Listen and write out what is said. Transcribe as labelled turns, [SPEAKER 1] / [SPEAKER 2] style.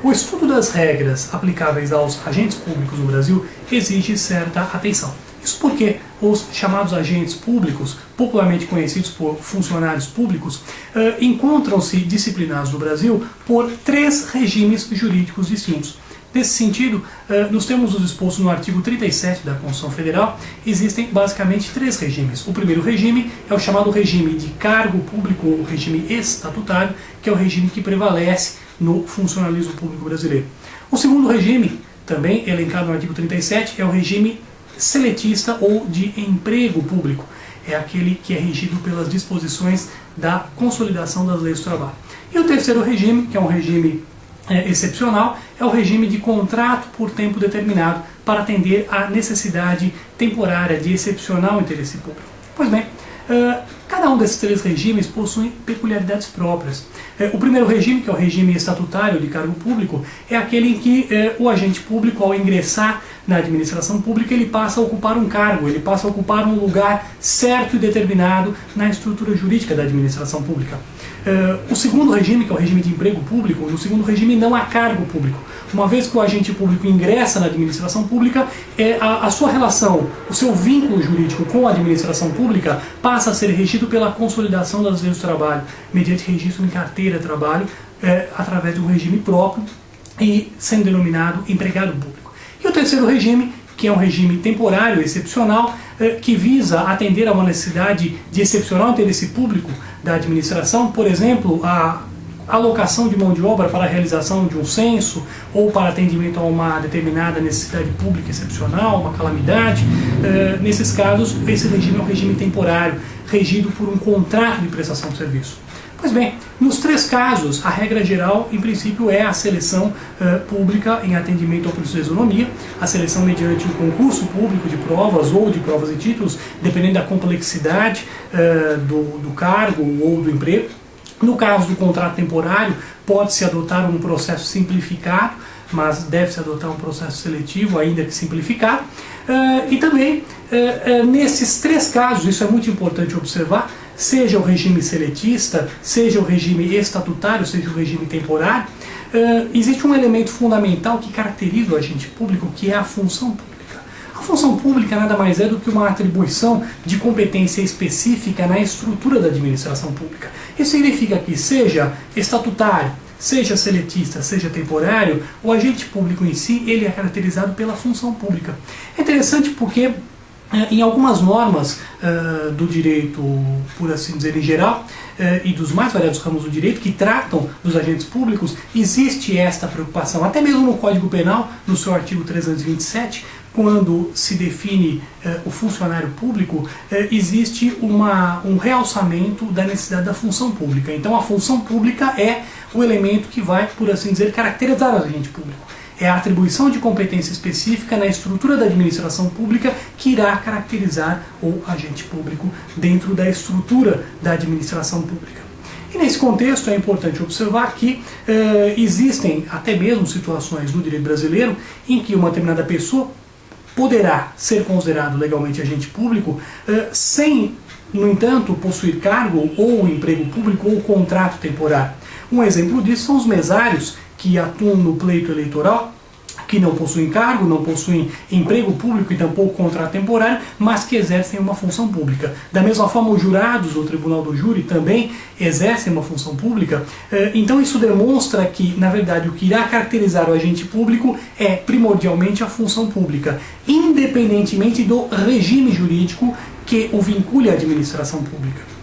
[SPEAKER 1] O estudo das regras aplicáveis aos agentes públicos no Brasil exige certa atenção. Isso porque os chamados agentes públicos, popularmente conhecidos por funcionários públicos, encontram-se disciplinados no Brasil por 3 regimes jurídicos distintos. Nesse sentido, nos termos expostos no artigo 37 da Constituição Federal, existem basicamente 3 regimes. O primeiro regime é o chamado regime de cargo público ou regime estatutário, que é o regime que prevalece no funcionalismo público brasileiro. O segundo regime, também elencado no artigo 37, é o regime seletista ou de emprego público. É aquele que é regido pelas disposições da consolidação das leis do trabalho. E o terceiro regime, que é um regime excepcional, é o regime de contrato por tempo determinado para atender à necessidade temporária de excepcional interesse público. Pois bem, cada um desses 3 regimes possui peculiaridades próprias. O primeiro regime, que é o regime estatutário de cargo público, é aquele em que o agente público, ao ingressar na administração pública, ele passa a ocupar um cargo, ele passa a ocupar um lugar certo e determinado na estrutura jurídica da administração pública. O segundo regime, que é o regime de emprego público, no segundo regime não há cargo público. Uma vez que o agente público ingressa na administração pública, a sua relação, o seu vínculo jurídico com a administração pública passa a ser regido pela consolidação das leis do trabalho, mediante registro em carteira de trabalho, através de um regime próprio e sendo denominado empregado público. E o terceiro regime, que é um regime temporário, excepcional, que visa atender a uma necessidade de excepcional interesse público da administração, por exemplo, a alocação de mão de obra para a realização de um censo ou para atendimento a uma determinada necessidade pública excepcional, uma calamidade. Nesses casos, esse regime é um regime temporário, regido por um contrato de prestação de serviço. Pois bem, nos 3 casos, a regra geral, em princípio, é a seleção pública em atendimento ao princípio de isonomia, a seleção mediante o concurso público de provas ou de provas e títulos, dependendo da complexidade do cargo ou do emprego. No caso do contrato temporário, pode-se adotar um processo simplificado, mas deve-se adotar um processo seletivo, ainda que simplificado. E também, nesses 3 casos, isso é muito importante observar, seja o regime seletista, seja o regime estatutário, seja o regime temporário, existe um elemento fundamental que caracteriza o agente público, que é a função pública. A função pública nada mais é do que uma atribuição de competência específica na estrutura da administração pública. Isso significa que, seja estatutário, seja seletista, seja temporário, o agente público em si ele é caracterizado pela função pública. É interessante porque em algumas normas do direito, por assim dizer, em geral, e dos mais variados ramos do direito que tratam dos agentes públicos, existe esta preocupação. Até mesmo no Código Penal, no seu artigo 327, quando se define o funcionário público, existe um realçamento da necessidade da função pública. Então a função pública é o elemento que vai, por assim dizer, caracterizar o agente público. É a atribuição de competência específica na estrutura da administração pública que irá caracterizar o agente público dentro da estrutura da administração pública. E nesse contexto é importante observar que existem até mesmo situações no direito brasileiro em que uma determinada pessoa poderá ser considerado legalmente agente público sem, no entanto, possuir cargo ou emprego público ou contrato temporário. Um exemplo disso são os mesários que atuam no pleito eleitoral, que não possuem cargo, não possuem emprego público e tampouco contrato temporário, mas que exercem uma função pública. Da mesma forma, os jurados do Tribunal do Júri também exercem uma função pública. Então isso demonstra que, na verdade, o que irá caracterizar o agente público é primordialmente a função pública, independentemente do regime jurídico que o vincule à administração pública.